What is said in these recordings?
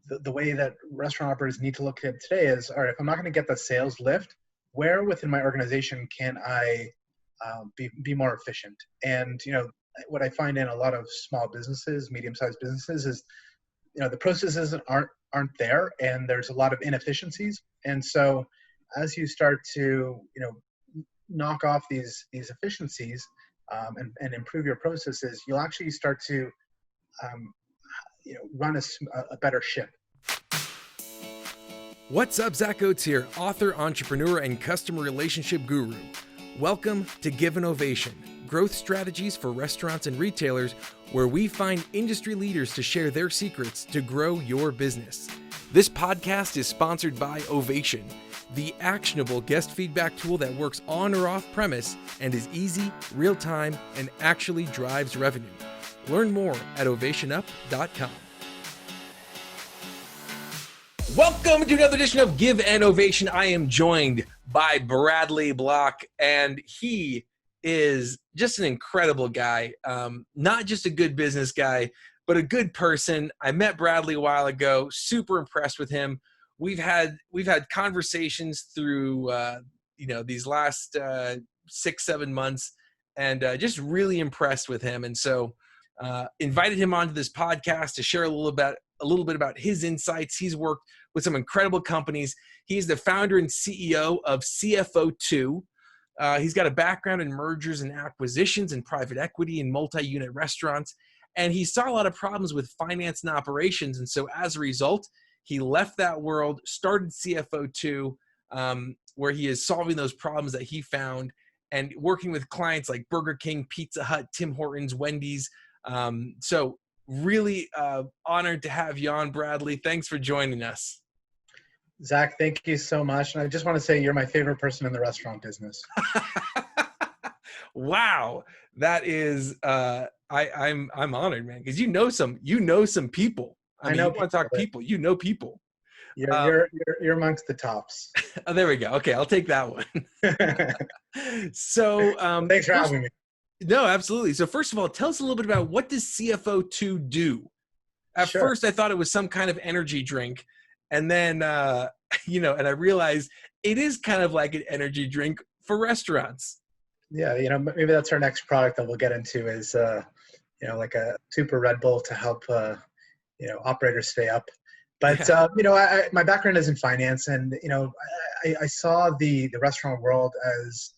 the way that restaurant operators need to look at it today is, all right, if I'm not going to get the sales lift, where within my organization can I be more efficient? And, what I find in a lot of small businesses, medium-sized businesses is, the processes aren't there, and there's a lot of inefficiencies. And so as you start to, knock off these efficiencies and improve your processes, you'll actually start to, run a better ship. What's up, Zack Oates here, author, entrepreneur, and customer relationship guru. Welcome to Give An Ovation, growth strategies for restaurants and retailers, where we find industry leaders to share their secrets to grow your business. This podcast is sponsored by Ovation, the actionable guest feedback tool that works on or off premise and is easy, real-time, and actually drives revenue. Learn more at ovationup.com. Welcome to another edition of Give An Ovation. I am joined by Bradley Bloch, and he is just an incredible guy. Not just a good business guy, but a good person. I met Bradley a while ago, super impressed with him. We've had conversations through these last 6-7 months, and just really impressed with him. And so invited him onto this podcast to share a little bit about his insights. He's worked with some incredible companies. He's the founder and CEO of CFO2. He's got a background in mergers and acquisitions and private equity and multi-unit restaurants. And he saw a lot of problems with finance and operations. And so as a result, he left that world, started CFO2, where he is solving those problems that he found and working with clients like Burger King, Pizza Hut, Tim Hortons, Wendy's. So really honored to have you on, Bradley. Thanks for joining us. Zach, thank you so much. And I just want to say you're my favorite person in the restaurant business. Wow. That is, I'm honored, man. Cause you know some people. I know you want to talk people, people. You're amongst the tops. Oh, there we go. Okay. I'll take that one. So, thanks for having me. No, absolutely. So first of all, tell us a little bit about what does CFO2 do? At first, I thought it was some kind of energy drink. And then, and I realized it is kind of like an energy drink for restaurants. Yeah. Maybe that's our next product that we'll get into is, like a super Red Bull to help, operators stay up. But, my background is in finance, and, I saw the restaurant world as,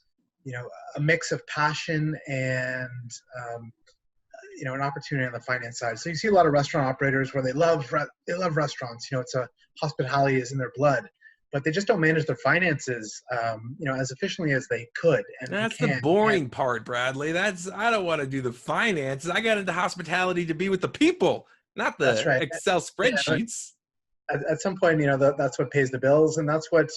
a mix of passion and, an opportunity on the finance side. So you see a lot of restaurant operators where they love restaurants. It's hospitality is in their blood, but they just don't manage their finances, as efficiently as they could. And that's the boring part, Bradley. I don't want to do the finances. I got into hospitality to be with the people, not the Excel spreadsheets. At some point, that's what pays the bills, and that's what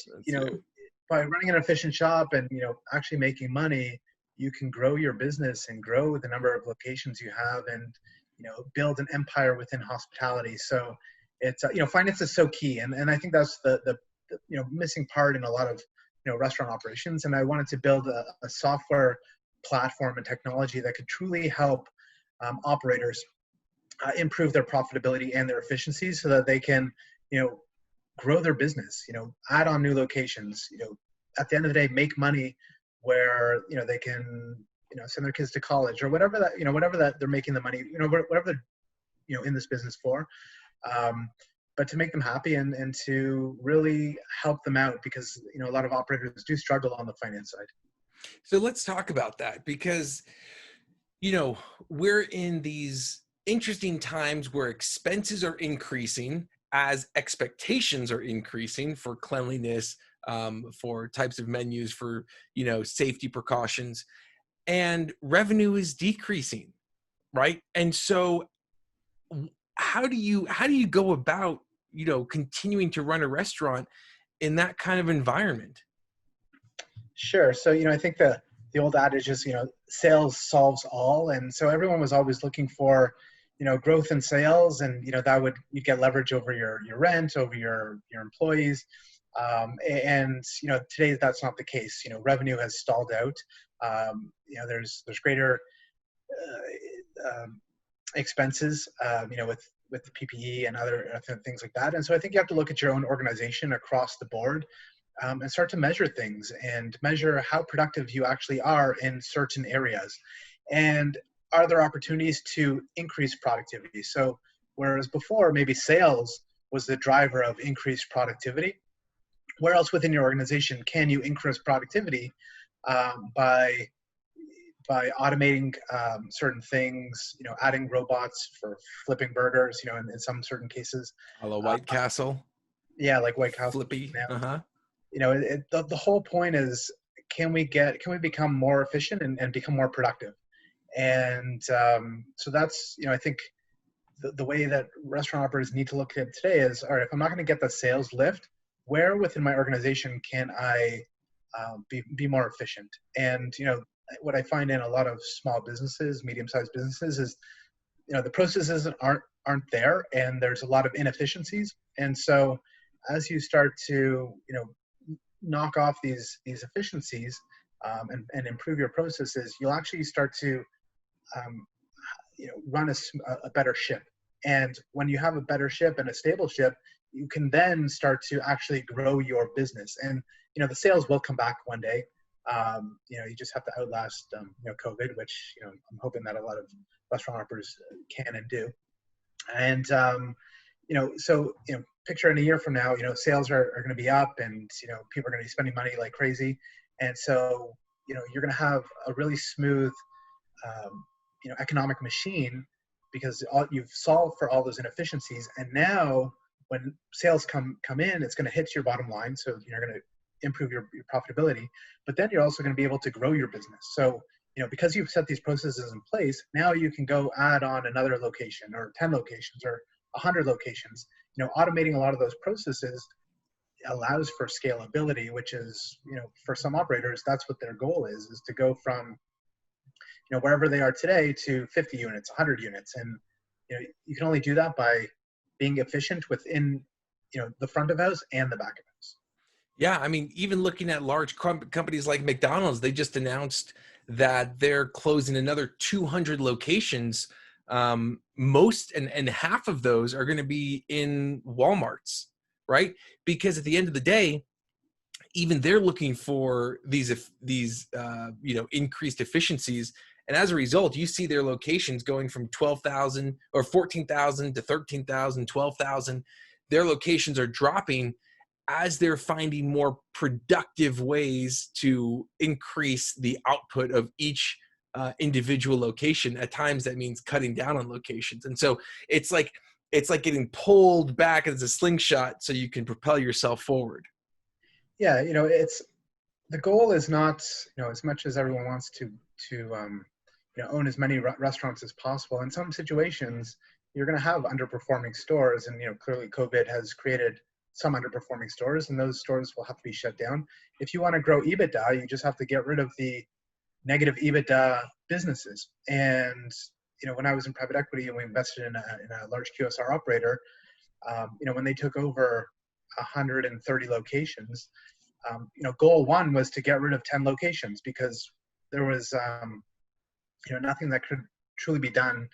by running an efficient shop and actually making money, you can grow your business and grow the number of locations you have, and build an empire within hospitality. So it's finance is so key, and I think that's the missing part in a lot of restaurant operations. And I wanted to build a software platform and technology that could truly help operators improve their profitability and their efficiency, so that they can grow their business, add on new locations, at the end of the day, make money where, they can, send their kids to college or whatever that they're making the money, whatever they're, in this business for, but to make them happy and to really help them out, because, a lot of operators do struggle on the finance side. So let's talk about that, because, we're in these interesting times where expenses are increasing as expectations are increasing for cleanliness, for types of menus, for, safety precautions, and revenue is decreasing, right? And so how do you go about, continuing to run a restaurant in that kind of environment? Sure. So, I think the old adage is, sales solves all. And so everyone was always looking for, growth in sales, and, you get leverage over your rent, over your employees. And today that's not the case. Revenue has stalled out. There's greater expenses, with with the PPE and other things like that. And so I think you have to look at your own organization across the board, and start to measure things and measure how productive you actually are in certain areas. And are there opportunities to increase productivity? So whereas before maybe sales was the driver of increased productivity, where else within your organization can you increase productivity by automating certain things, adding robots for flipping burgers, in some certain cases. Hello, White Castle. Yeah, like White Castle. Flippy. Uh-huh. The whole point is, can we become more efficient and become more productive? And so that's, I think the way that restaurant operators need to look at it today is, all right, if I'm not going to get the sales lift, where within my organization can I be more efficient? And, what I find in a lot of small businesses, medium-sized businesses is, the processes aren't there, and there's a lot of inefficiencies. And so as you start to, knock off these efficiencies and improve your processes, you'll actually start to run a better ship. And when you have a better ship and a stable ship, you can then start to actually grow your business. And the sales will come back one day. You just have to outlast COVID, which I'm hoping that a lot of restaurant operators can and do. And so picture in a year from now, sales are going to be up, and people are going to be spending money like crazy. And so you're going to have a really smooth economic machine, because you've solved for all those inefficiencies. And now when sales come in, it's going to hit your bottom line, so you're going to improve your profitability, but then you're also going to be able to grow your business. So because you've set these processes in place, now you can go add on another location or 10 locations or 100 locations. Automating a lot of those processes allows for scalability, which is, for some operators, that's what their goal is to go from wherever they are today to 50 units, 100 units. And you can only do that by being efficient within the front of house and the back of house. Yeah, I mean, even looking at large companies like McDonald's, they just announced that they're closing another 200 locations. Most and half of those are going to be in Walmarts, right? Because at the end of the day, even they're looking for these increased efficiencies. And as a result, you see their locations going from 12,000 or 14,000 to 13,000, 12,000. Their locations are dropping as they're finding more productive ways to increase the output of each individual location. At times that means cutting down on locations. And so it's like getting pulled back as a slingshot so you can propel yourself forward. Yeah, it's, the goal is not, as much as everyone wants to own as many restaurants as possible. In some situations, you're going to have underperforming stores, and clearly COVID has created some underperforming stores, and those stores will have to be shut down. If you want to grow EBITDA, you just have to get rid of the negative EBITDA businesses. And when I was in private equity and we invested in a large QSR operator, when they took over 130 locations, goal one was to get rid of 10 locations, because there was nothing that could truly be done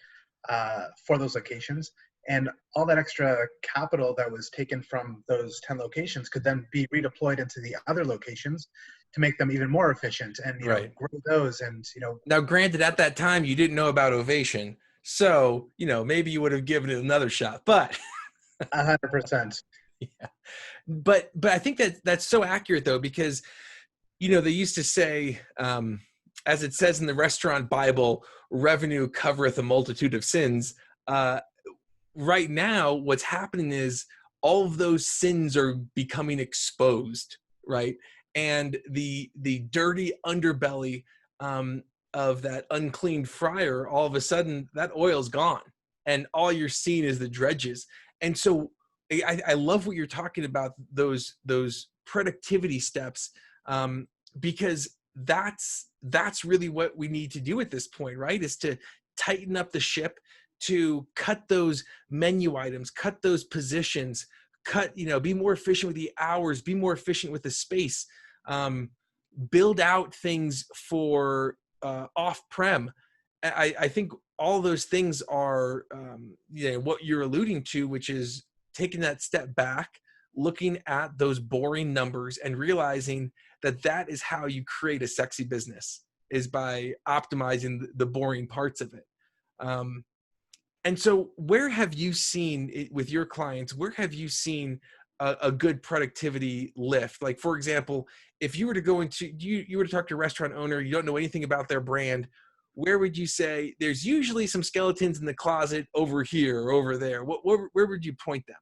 for those locations. And all that extra capital that was taken from those 10 locations could then be redeployed into the other locations to make them even more efficient and grow those. And now, granted, at that time you didn't know about Ovation, so maybe you would have given it another shot. But 100%. Yeah, but I think that's so accurate, though, because they used to say, as it says in the restaurant Bible, revenue covereth a multitude of sins. Right now, what's happening is all of those sins are becoming exposed, right? And the dirty underbelly of that unclean fryer, all of a sudden, that oil's gone, and all you're seeing is the dredges. And so I love what you're talking about, those productivity steps, because that's really what we need to do at this point, right? Is to tighten up the ship, to cut those menu items, cut those positions, be more efficient with the hours, be more efficient with the space, build out things for off-prem, I think all those things are, what you're alluding to, which is taking that step back, looking at those boring numbers and realizing that that is how you create a sexy business, is by optimizing the boring parts of it. And so where have you seen with your clients, where have you seen a good productivity lift? Like, for example, if you were to go into, you were to talk to a restaurant owner, you don't know anything about their brand, where would you say there's usually some skeletons in the closet over here or over there? Where would you point them?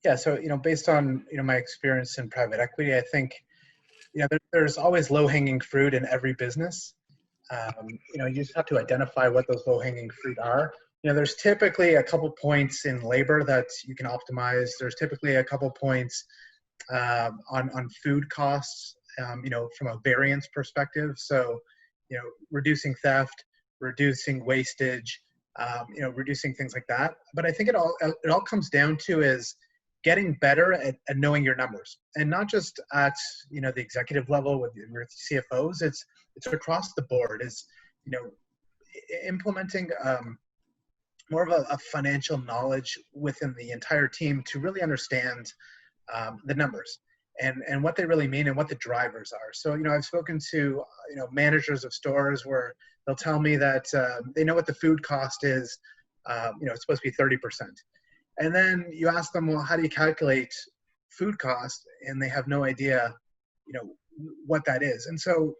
Yeah. So, based on, my experience in private equity, I think, there's always low-hanging fruit in every business. You just have to identify what those low-hanging fruit are. There's typically a couple points in labor that you can optimize. There's typically a couple points on food costs, from a variance perspective. So, reducing theft, reducing wastage, reducing things like that. But I think it all comes down to is getting better at knowing your numbers, and not just at the executive level with CFOs. It's across the board. Is implementing more of a financial knowledge within the entire team to really understand the numbers and what they really mean and what the drivers are. So, I've spoken to, managers of stores where they'll tell me that they know what the food cost is. It's supposed to be 30%. And then you ask them, well, how do you calculate food cost? And they have no idea, what that is. And so,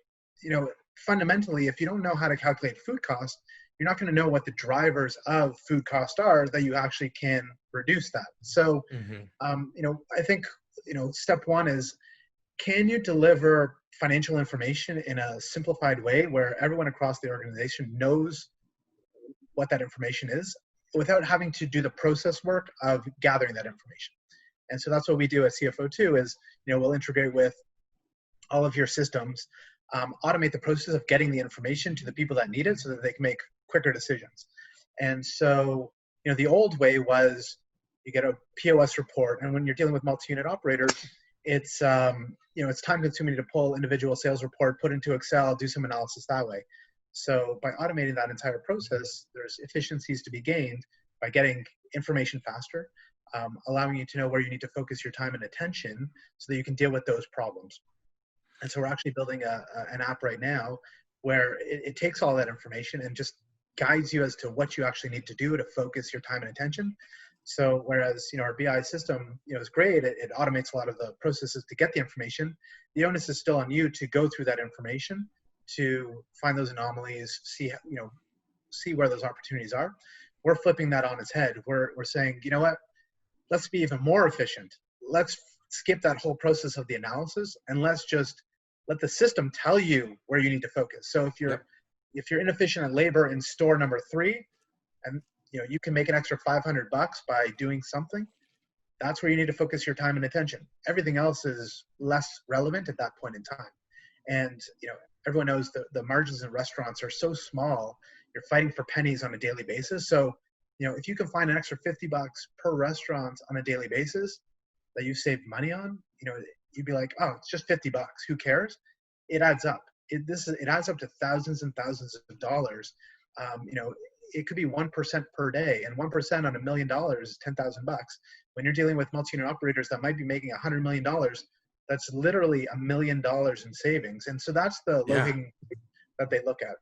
fundamentally, if you don't know how to calculate food cost, you're not going to know what the drivers of food cost are that you actually can reduce that. So, I think, step one is, can you deliver financial information in a simplified way where everyone across the organization knows what that information is without having to do the process work of gathering that information? And so that's what we do at CFO2 is, we'll integrate with all of your systems, automate the process of getting the information to the people that need it so that they can make quicker decisions. And so, the old way was you get a POS report, and when you're dealing with multi-unit operators, it's it's time consuming to pull individual sales report, put into Excel, do some analysis that way. So by automating that entire process, there's efficiencies to be gained by getting information faster, allowing you to know where you need to focus your time and attention so that you can deal with those problems. And so we're actually building an app right now where it takes all that information and just guides you as to what you actually need to do to focus your time and attention. So whereas, our BI system, is great, it automates a lot of the processes to get the information. The onus is still on you to go through that information to find those anomalies, see where those opportunities are. We're flipping that on its head. We're saying, you know what, let's be even more efficient. Let's skip that whole process of the analysis and let's just let the system tell you where you need to focus. So if you're inefficient at labor in store number 3, and you can make an extra $500 by doing something, that's where you need to focus your time and attention. Everything else is less relevant at that point in time. And everyone knows the margins in restaurants are so small. You're fighting for pennies on a daily basis. So if you can find an extra $50 per restaurant on a daily basis that you saved money on, you'd be like, oh, it's just $50. Who cares? It adds up. It adds up to thousands and thousands of dollars. It could be 1% per day, and 1% on $1 million is $10,000. When you're dealing with multi-unit operators that might be making $100 million, that's literally $1 million in savings. And so that's the low-hanging that they look at.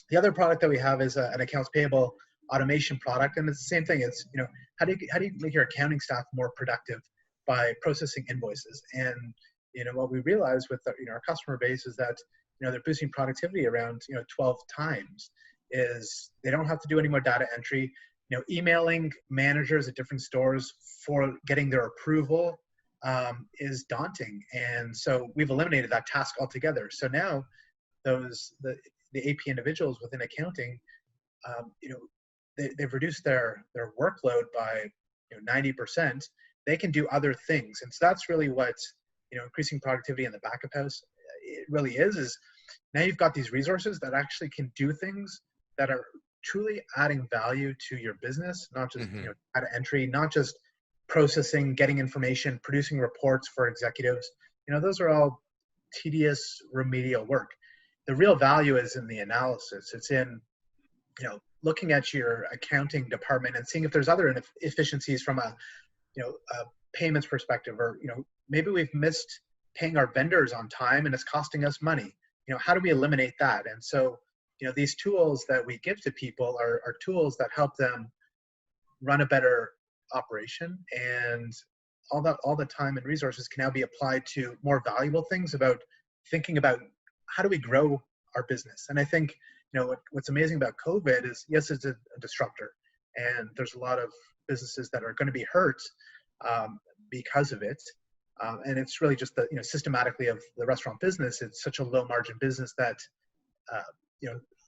The other product that we have is an accounts payable automation product, and it's the same thing. It's how do you make your accounting staff more productive by processing invoices? And what we realized with our customer base is that they're boosting productivity around 12 times. Is they don't have to do any more data entry. Emailing managers at different stores for getting their approval is daunting, and so we've eliminated that task altogether. So now the AP individuals within accounting, they've reduced their workload by 90%. They can do other things, and so that's really what increasing productivity in the back of house it really is now you've got these resources that actually can do things that are truly adding value to your business, not just data entry, not just processing, getting information, producing reports for executives. Those are all tedious remedial work. The real value is in the analysis. It's in looking at your accounting department and seeing if there's other efficiencies from a payments perspective, or, maybe we've missed paying our vendors on time and it's costing us money. How do we eliminate that? And so, these tools that we give to people are tools that help them run a better operation, and all the time and resources can now be applied to more valuable things about thinking about how do we grow our business. And I think, what's amazing about COVID is, yes, it's a disruptor, and there's a lot of businesses that are going to be hurt because of it. And it's really just systematically of the restaurant business. It's such a low margin business that,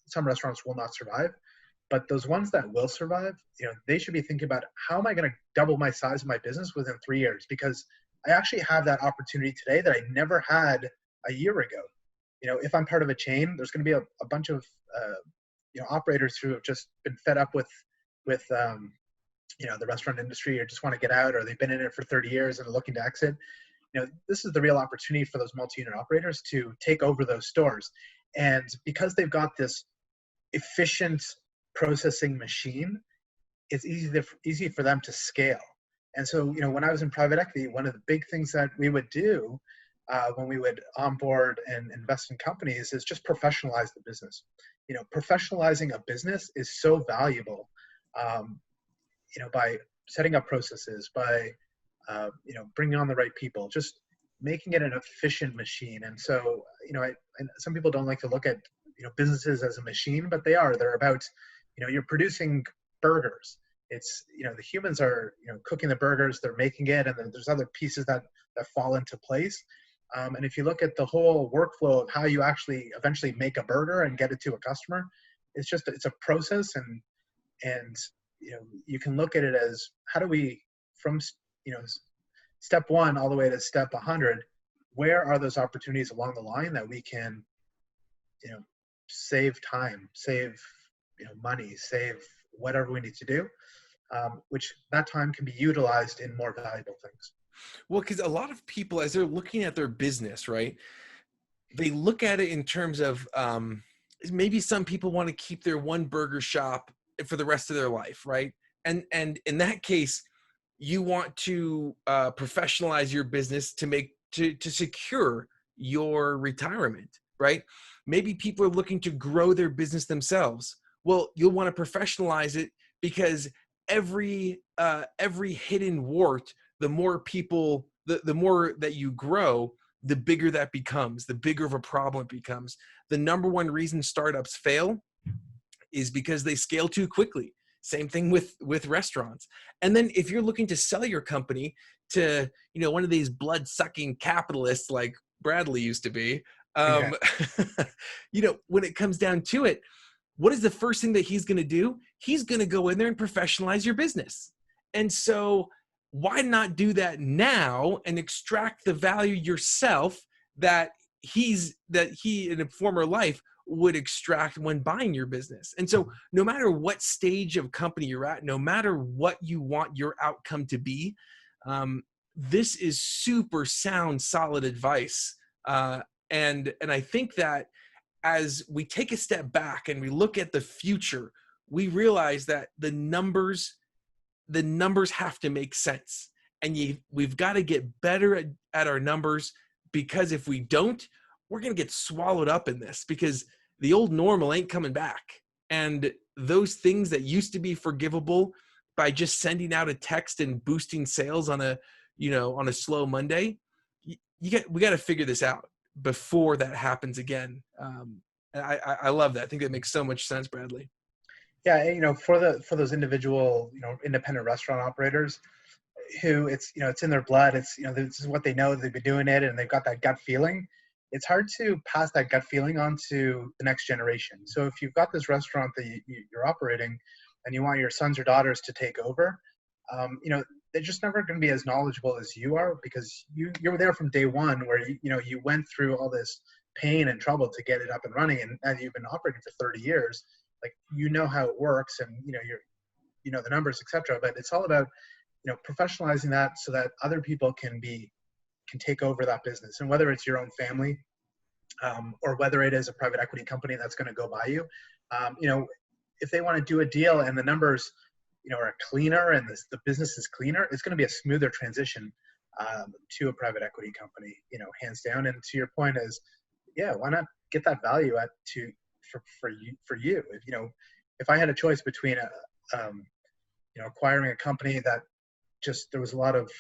some restaurants will not survive, but those ones that will survive, they should be thinking about, how am I going to double my size of my business within 3 years? Because I actually have that opportunity today that I never had a year ago. If I'm part of a chain, there's going to be a bunch of, operators who have just been fed up with the restaurant industry, or just want to get out, or they've been in it for 30 years and are looking to exit. This is the real opportunity for those multi-unit operators to take over those stores. And because they've got this efficient processing machine, it's easy for them to scale. And so, when I was in private equity, one of the big things that we would do when we would onboard and invest in companies is just professionalize the business. Professionalizing a business is so valuable. By setting up processes, by bringing on the right people, just making it an efficient machine. And so, and some people don't like to look at businesses as a machine, but they're about, you're producing burgers. It's, the humans are, cooking the burgers, they're making it, and then there's other pieces that fall into place. And if you look at the whole workflow of how you actually eventually make a burger and get it to a customer, it's a process. And you can look at it as, how do we, from step 1 all the way to step 100, where are those opportunities along the line that we can save time, save money, save whatever we need to do, which that time can be utilized in more valuable things. Well, because a lot of people, as they're looking at their business, right, they look at it in terms of maybe some people want to keep their one burger shop for the rest of their life, right? And in that case, you want to professionalize your business to secure your retirement, right? Maybe people are looking to grow their business themselves. Well, you'll want to professionalize it, because every hidden wart, the more people, the more that you grow, the bigger that becomes, the bigger of a problem it becomes. The number one reason startups fail is because they scale too quickly. Same thing with restaurants. And then if you're looking to sell your company to, one of these blood-sucking capitalists like Bradley used to be, when it comes down to it, what is the first thing that he's going to do? He's going to go in there and professionalize your business. And so why not do that now and extract the value yourself that he in a former life would extract when buying your business? And so no matter what stage of company you're at, no matter what you want your outcome to be, this is super sound, solid advice. And I think that as we take a step back and we look at the future, we realize that the numbers have to make sense. And we've got to get better at our numbers, because if we don't, we're going to get swallowed up in this, because the old normal ain't coming back. And those things that used to be forgivable by just sending out a text and boosting sales on a slow Monday, we got to figure this out before that happens again. I love that. I think that makes so much sense, Bradley. Yeah, for those individual, independent restaurant operators who it's in their blood, it's, this is what they know, they've been doing it, and they've got that gut feeling. It's hard to pass that gut feeling on to the next generation. So if you've got this restaurant that you're operating and you want your sons or daughters to take over, they're just never going to be as knowledgeable as you are, because you were there from day one, where you went through all this pain and trouble to get it up and running, and you've been operating for 30 years. Like, how it works, and you're the numbers, etc. But it's all about professionalizing that so that other people can take over that business. And whether it's your own family, or whether it is a private equity company that's going to go buy you, if they want to do a deal and the numbers, are cleaner and the business is cleaner, it's going to be a smoother transition to a private equity company, hands down. And to your point is, yeah, why not get that value for you? If I had a choice between acquiring a company that just there was a lot of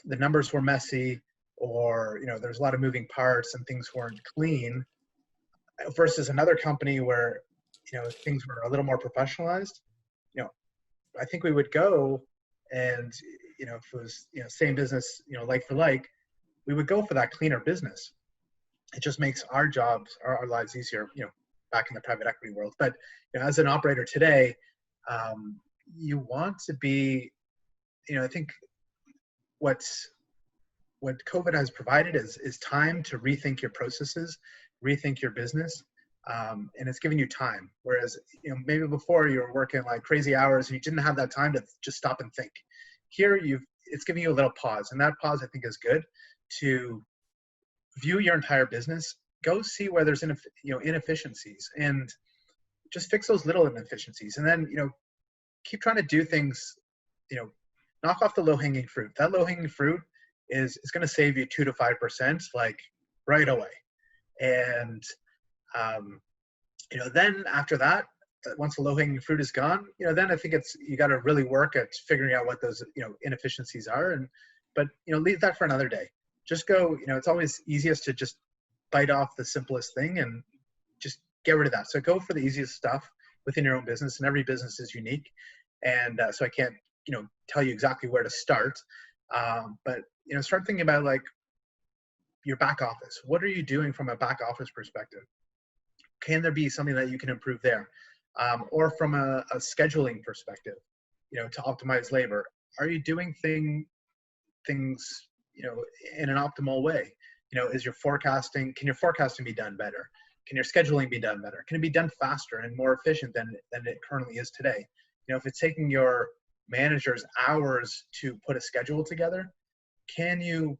the numbers were messy, or there's a lot of moving parts and things weren't clean, versus another company where things were a little more professionalized, I think we would go, and if it was same business, like for like, we would go for that cleaner business. It just makes our jobs, our lives easier, back in the private equity world. But as an operator today, you want to be, I think what COVID has provided is time to rethink your processes, rethink your business, and it's giving you time. Whereas maybe before you were working like crazy hours and you didn't have that time to just stop and think. Here it's giving you a little pause, and that pause I think is good to view your entire business. Go see where there's inefficiencies, and just fix those little inefficiencies, and then keep trying to do things. Knock off the low-hanging fruit. That low-hanging fruit is going to save you 2 to 5%, like right away. And then after that, once the low-hanging fruit is gone, then I think you got to really work at figuring out what those inefficiencies are. But leave that for another day. Just go. It's always easiest to just bite off the simplest thing and just get rid of that. So go for the easiest stuff within your own business, and every business is unique. And so I can't tell you exactly where to start, but start thinking about like your back office. What are you doing from a back office perspective? Can there be something that you can improve there? Or from a scheduling perspective, to optimize labor, are you doing things in an optimal way? Is your forecasting, can your forecasting be done better? Can your scheduling be done better? Can it be done faster and more efficient than it currently is today? If it's taking your managers hours to put a schedule together, can you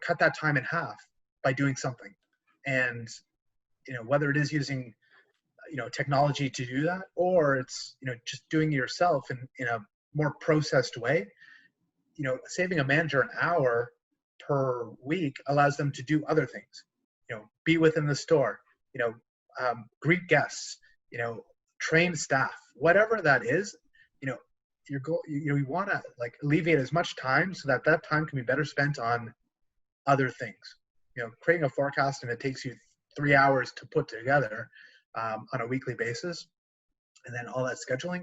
cut that time in half by doing something? And whether it is using technology to do that, or it's just doing it yourself in a more processed way, saving a manager an hour per week allows them to do other things. Be within the store, greet guests, train staff, whatever that is. Your goal, you want to like alleviate as much time so that time can be better spent on other things. Creating a forecast and it takes you 3 hours to put together on a weekly basis, and then all that scheduling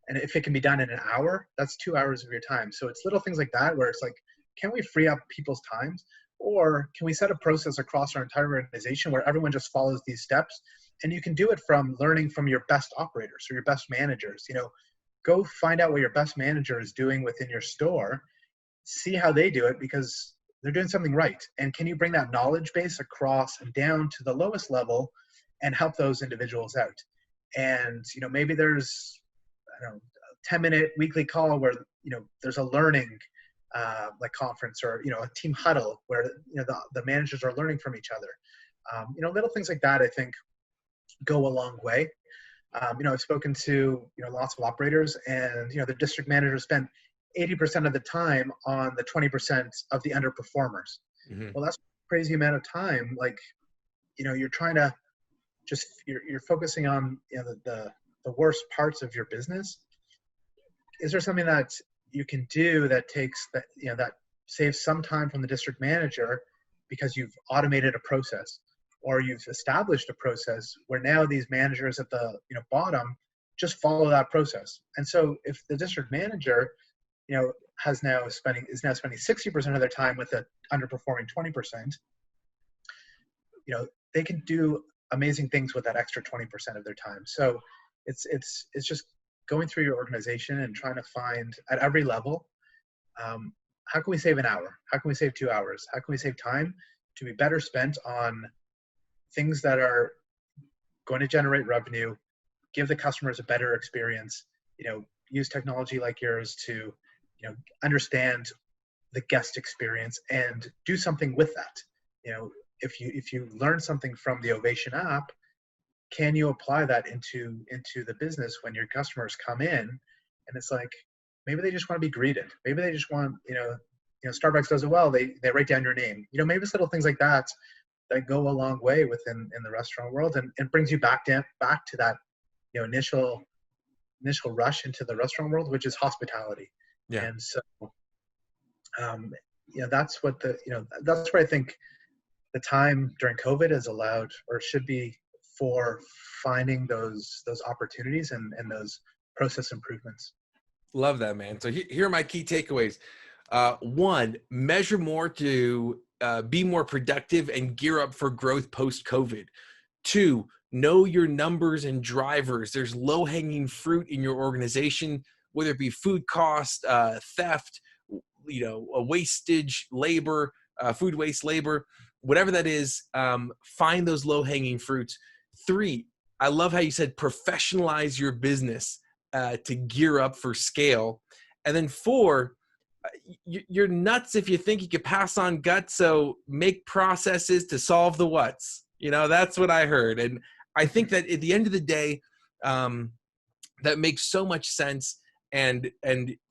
and if it can be done in an hour, that's 2 hours of your time. So it's little things like that where it's like, can we free up people's times, or can we set a process across our entire organization where everyone just follows these steps? And you can do it from learning from your best operators or your best managers. Go find out what your best manager is doing within your store, see how they do it, because they're doing something right. And can you bring that knowledge base across and down to the lowest level and help those individuals out? And, maybe there's, a 10-minute weekly call where, there's a learning like conference, or, a team huddle where, the managers are learning from each other. Little things like that, I think, go a long way. I've spoken to, lots of operators, and, the district managers spend 80% of the time on the 20% of the underperformers. Mm-hmm. Well, that's a crazy amount of time. Like, you're trying to you're focusing on, the worst parts of your business. Is there something that you can do that takes that, that saves some time from the district manager because you've automated a process, or you've established a process where now these managers at the bottom just follow that process? And so if the district manager is now spending 60% of their time with the underperforming 20%, they can do amazing things with that extra 20% of their time. So it's just going through your organization and trying to find at every level, how can we save an hour? How can we save 2 hours? How can we save time to be better spent on things that are going to generate revenue, give the customers a better experience, use technology like yours to, understand the guest experience and do something with that. If you learn something from the Ovation app, can you apply that into the business when your customers come in, and it's like maybe they just want to be greeted, maybe they just want, Starbucks does it well, they write down your name, maybe it's little things like that go a long way within in the restaurant world, and it brings you back to that initial rush into the restaurant world, which is hospitality. Yeah. And so that's what that's where I think the time during COVID has allowed, or should be, for finding those opportunities and those process improvements. Love that, man. So here are my key takeaways. One, measure more to be more productive and gear up for growth post-COVID. 2, know your numbers and drivers. There's low-hanging fruit in your organization, whether it be food cost, theft, a wastage, labor, food waste, labor, whatever that is. Find those low-hanging fruits. 3, I love how you said professionalize your business to gear up for scale. And then 4, you're nuts if you think you could pass on guts. So make processes to solve the what's. That's what I heard. And I think that at the end of the day, that makes so much sense. And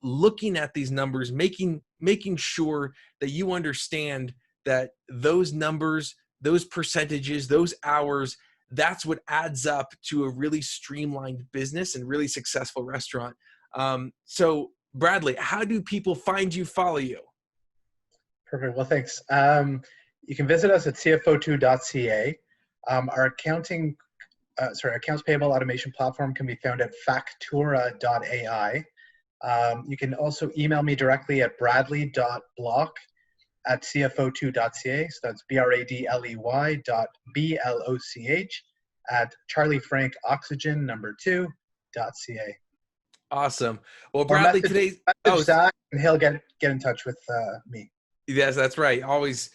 looking at these numbers, making sure that you understand that those numbers, those percentages, those hours, that's what adds up to a really streamlined business and really successful restaurant. So Bradley, how do people find you, follow you? Perfect. Well, thanks. You can visit us at CFO2.ca. Our accounts payable automation platform can be found at factura.ai. You can also email me directly at bradley.bloch@cfo2.ca. So that's BRADLEY.BLOCH@charliefrankoxygen2.ca. Awesome. Well, Bradley, today, Zach, and he'll get in touch with me. Yes, that's right. Always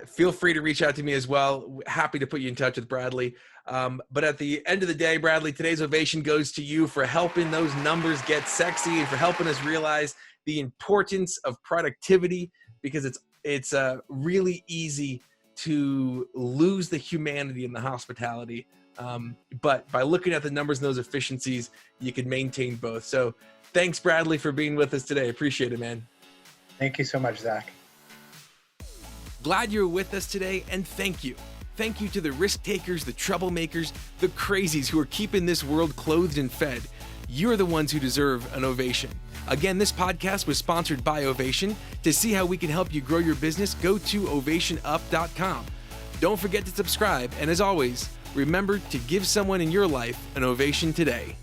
feel free to reach out to me as well. Happy to put you in touch with Bradley. But at the end of the day, Bradley, today's ovation goes to you for helping those numbers get sexy and for helping us realize the importance of productivity, because it's really easy to lose the humanity in the hospitality. But by looking at the numbers and those efficiencies, you can maintain both. So thanks, Bradley, for being with us today. Appreciate it, man. Thank you so much, Zach. Glad you were with us today, and thank you. Thank you to the risk takers, the troublemakers, the crazies who are keeping this world clothed and fed. You're the ones who deserve an ovation. Again, this podcast was sponsored by Ovation. To see how we can help you grow your business, go to ovationup.com. Don't forget to subscribe, and as always, remember to give someone in your life an ovation today.